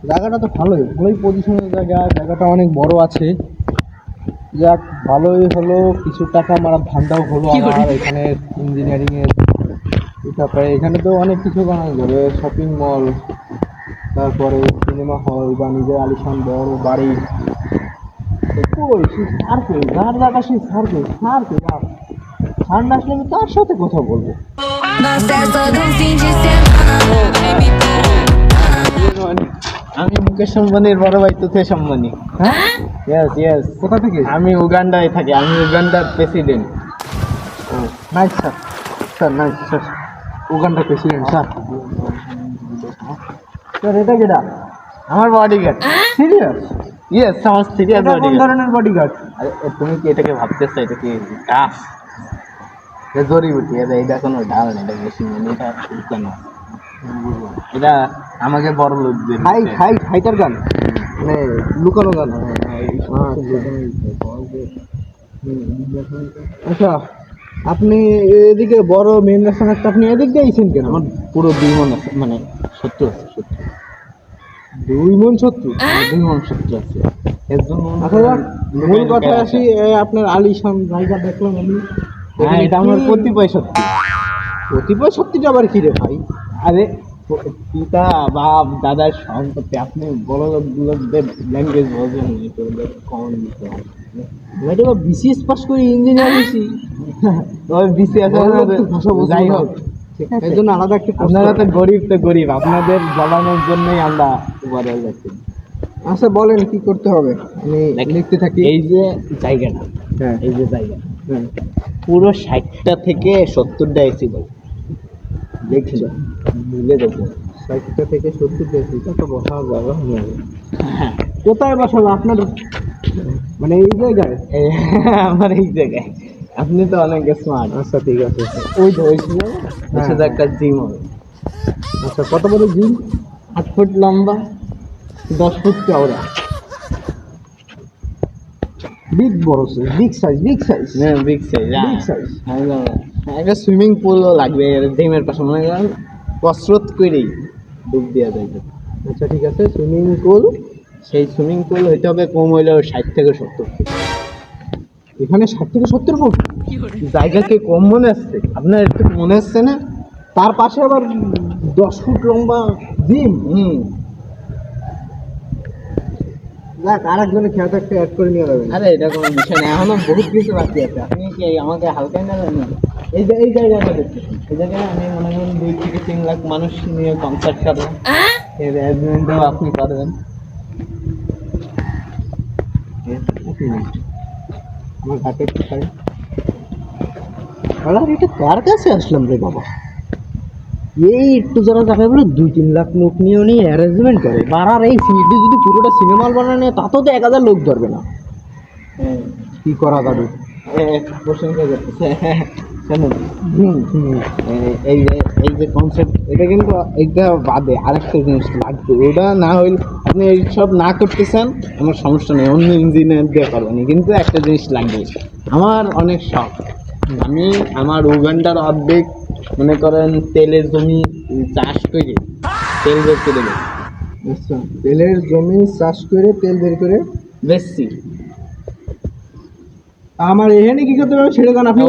জায়গাটা তো ভালোই পজিশনের জায়গাটা অনেক বড় আছে। যাক, ভালোই হলো, কিছু টাকা মারার ধান্দাও হলো আমার এখানে ইঞ্জিনিয়ারিং এর। তারপরে এখানে তো অনেক কিছু বানানো যাবে, শপিং মল, তারপরে সিনেমা হল বা নিজের আলিশান বড় বাড়ি। কই সেই সার্কেল, যার জায়গা সেই সার্কেল সার্কেল আর সার না আসলে আমি তার সাথে কথা বলবো। আমি মুকেশ আম্বানির বড় ভাই তুথেশ আম্বানি। হ্যাঁ, ইয়েস ইয়েস। কোথা থেকে? আমি উগান্ডায় থাকি, আমি উগান্ডার president. Nice sir, sir nice sir, উগান্ডার প্রেসিডেন্ট স্যার। স্যার এটা কেটা? আমার বডিগার্ড। সিরিয়াস? ইয়েস, আমার সিরিয়াস এটা কোন বডিগার্ড। ধরনের বডিগার্ড? আরে তুমি কি এটাকে ভাবতেছো এটা কি গাছ? এটা জড়িবুটি, এটা কোনো ডাল না, এটা মেশিন, এটা কেন? এটা আমাকে বড় লোক দিয়ে হাইটার গান, মানে লুকানো গান। আচ্ছা, আপনি এদিকে বড় মেন রাস্তা, আপনি এদিক দিয়ে আইছেন কেন? আমার পুরো 2 মন আছে, মানে 70 আছে, 70। 2 মন 70? 2 মন 70 আছে। এর জন্য আচ্ছা, মূল কথা আসি, আপনার আলিশান জায়গা দেখলাম আমি। হ্যাঁ, এটা আমার কতিপয় সত্যি। কতিপয় সত্যিটা আবার কি রে ভাই? আরে পিতা বাপ দাদার সম্পত্তি, আপনি বড় লোকদের ল্যাঙ্গুয়েজ বোঝেন না, তো কমন দিতে হবে। এটা বিসিএস পাস করে ইঞ্জিনিয়ার হয়েছি, ওই বিসিএস যাই হোক, এর জন্য আলাদা একটা আপনারা তো গরিব, আপনাদের জ্বালানোর জন্যই আমরা উপরে যাচ্ছি। আচ্ছা বলেন কি করতে হবে, আমি লিখতে থাকি। এই যে জায়গাটা, হ্যাঁ এই যে জায়গা, হ্যাঁ, পুরো 60টা থেকে 70টা এসি বল দেখছিল, মিলে দেখো। 60টা থেকে 70 এটা তো বসার জায়গা হয়ে যাবে। হ্যাঁ, কোথায় বসাবো আপনার, মানে এই জায়গায়? আমার এই জায়গায়। আপনি তো অনেক স্মার্ট। আচ্ছা ঠিক আছে। ওই তো একটা জিম হবে। আচ্ছা, কত বড় জিম? 8 ফুট লম্বা, 10 ফুট চওড়া। বিগ সাইজ হ্যাঁ, বিগ সাইজ। Big size. একটা সুইমিং পুলও লাগবে জিমের পাশে, মনে করেন কসরত করেই ডুব দেওয়া যায়। আচ্ছা ঠিক আছে, সুইমিং পুল। সেই সুইমিং পুল হইতে হবে কম হইলেও 60 থেকে 70 ফুট। এখানে 60 থেকে 70 ফুট জায়গা কি কম মনে আসছে আপনার? একটু মনে আসছে না? তার পাশে আবার 10 ফুট লম্বা জিম। দেখ, আরেকজনের খেয়াল একটা অ্যাড করে নিয়ে যাবেন। আরে এটা কোনো বিষয় না, এখনো বহুত কিছু বাকি আছে। আপনি কি আমাকে হালকাই না জানেন? এই জায়গাটা দেখতেছেন, এই জায়গায় আমি মনে করেন 2 থেকে 3 লাখ মানুষ নিয়ে কনসার্ট করবো। এর অ্যারেঞ্জমেন্টও আপনি করবেন। আমার হাতে একটু খাই। আর এটা কার কাছে আসলাম রে বাবা? এই একটু যারা যাবে বলে 2-3 লাখ লোক নিয়ে উনি অ্যারেঞ্জমেন্ট করে। আর এই সিটি যদি পুরোটা সিনেমা হল বানানো, তাতেও তো 1000 লোক ধরবে না। কি করা যাবে? প্রশংসা করতেছে। শুনুন, এই যে কনসেপ্ট, এটা কিন্তু এইটা বাদে আরেকটা জিনিস লাগবে। ওটা না হইলে আপনি এইসব না করতে চান, আমার সমস্যা নেই, অন্য ইঞ্জিনিয়ার দিয়ে করবেন, কিন্তু একটা জিনিস লাগবে। আমার অনেক শখ, আমি আমার উগান্ডার অর্ধেক মনে করেন তেলের জমি চাষ করে তেল বের করে দেবো। আচ্ছা, তেলের জমি চাষ করে তেল বের করে বেশি আমার এখানে কি করতে হবে সেটা জান। আপনি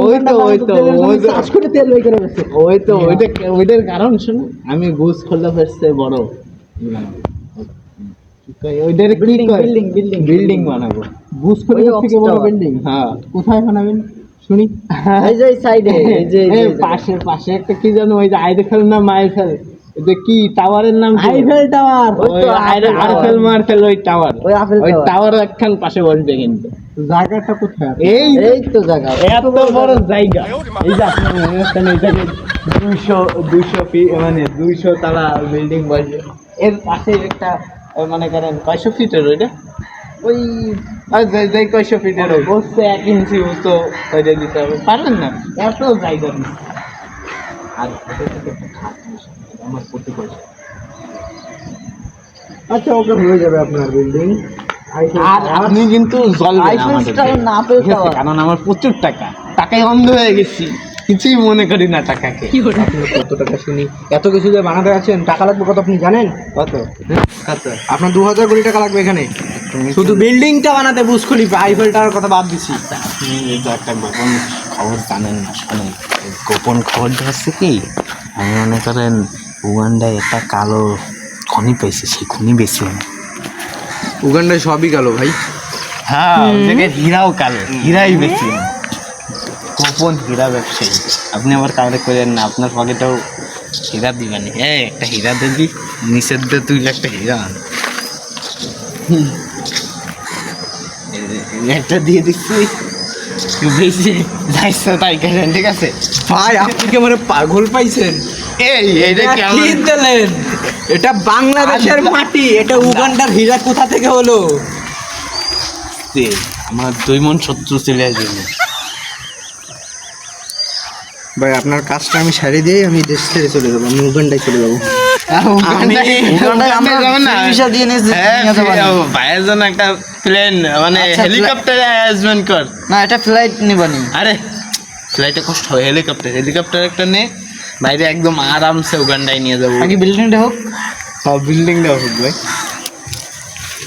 চাষ করে তেল বের করে বেচছেন। ওইটার কারণ শুনুন, আমি বুজ খোলা ফেরছে বড় ওইটার বিল্ডিং বানাবো। বুজ খোলা থেকে বড় বিল্ডিং? হ্যাঁ। কোথায় বানাবেন শুনি? এই যে সাইডে, এই যে পাশে একটা কি জানো, ওই যে আইফেল না মাইফেল, এটা কি টাওয়ারের নাম? Eiffel tower. আইফেল মার্ফেল, ওই টাওয়ার, ওই টাওয়ার একখান পাশে বসবে। কিন্তু জায়গাটা কোথায়? এই তো জায়গা, এত বড় জায়গা। এই যে আপনার মনে হচ্ছে না, এটাকে 200 ফিট, মানে 200 তালা বিল্ডিং বসবে। এর পাশে একটা মনে করেন 500 ফিটের, ওইটা ওই যাই 500 ফিটের বসছে 1 ইঞ্চি উঁচু, ওইটা দিতে হবে। পারবেন না? এত জায়গা দিচ্ছে। আর আমার প্রতি পয়সা। আচ্ছা, ওকে হয়ে যাবে আপনার বিল্ডিং। আর আপনি কিন্তু জলবেন আমাদের, কারণ আমার প্রচুর টাকায় অন্ধ হয়ে গেছি। কিছুই মনে করি না টাকাকে। আপনি কত টাকা শুনি, এত কিছু যে বানাতে আছেন, টাকা লাগবে কত আপনি জানেন? কত কত আপনার 2000 কোটি টাকা লাগবে এখানে শুধু বিল্ডিংটা বানাতে। বুর্জ খলিফা, আইফেল টাওয়ার কথা বাদ দিছি। আপনি তো একটা গোপন খবর জানেন না, শোনেন। এই গোপন খবরটা হচ্ছে কি, আমি মনে করেন উগান্ডায় একটা কালো খনি পেয়েছে, সেই খনি বেশি। উগান্ডায় সবই গেল ভাই। হ্যাঁ, ওই জায়গায় হীরাও কালো, হীরাই বেশি। গোপন হীরা ব্যবসায়ী। আপনি আবার কাউরে করেন না, আপনার পকেটেও হীরা দিবেন। একটা হীরা দিবি, নিচের দিয়ে তুই একটা হীরা আন। একটা দিয়ে দিচ্ছি, বেশি যাইছে তাই করেন, ঠিক আছে? ভাই আপনি কি আমার পাগল পাইছেন? এইটা এটা কি দিলেন? এটা বাংলাদেশের মাটি, এটা উগান্ডার হীরা কোথা থেকে হলো? আমার 2 মন শত্রু চলে আসবে। ভাই আপনার কাজটা আমি সারি দিয়ে আমি দেশ ছেড়ে চলে যাবো, আমি উগান্ডায় চলে যাবো। উগান্ডায় আমরা ভিসা দিয়ে নিয়ে ভাইয়ের জন্য একটা প্লেন মানে হেলিকপ্টার অ্যারেঞ্জমেন্ট কর না, এটা ফ্লাইট নিবানি। আরে ফ্লাইটে কষ্ট হয়, হেলিকপ্টার একটা নে, বাইরে একদম আরামসে উগান্ডায় নিয়ে যাবো। আগে বিল্ডিংটা হোক। সব বিল্ডিংটা হোক ভাই।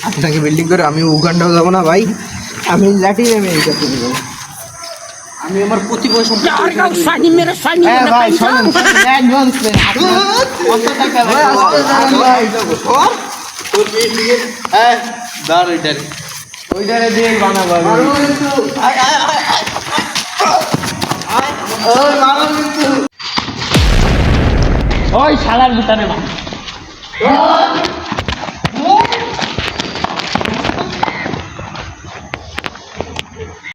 আপনাকে বিল্ডিং করে আমি উগান্ডাও যাবো না ভাই, আমি লাঠি আমেরিকা চলে যাবো। আমি আমার প্রতিবছর ভাই শোনেন, অ্যাডভান্স নেন। কত টাকা ওইটারে দিয়ে বানাবো। ওই শালার ভিতরে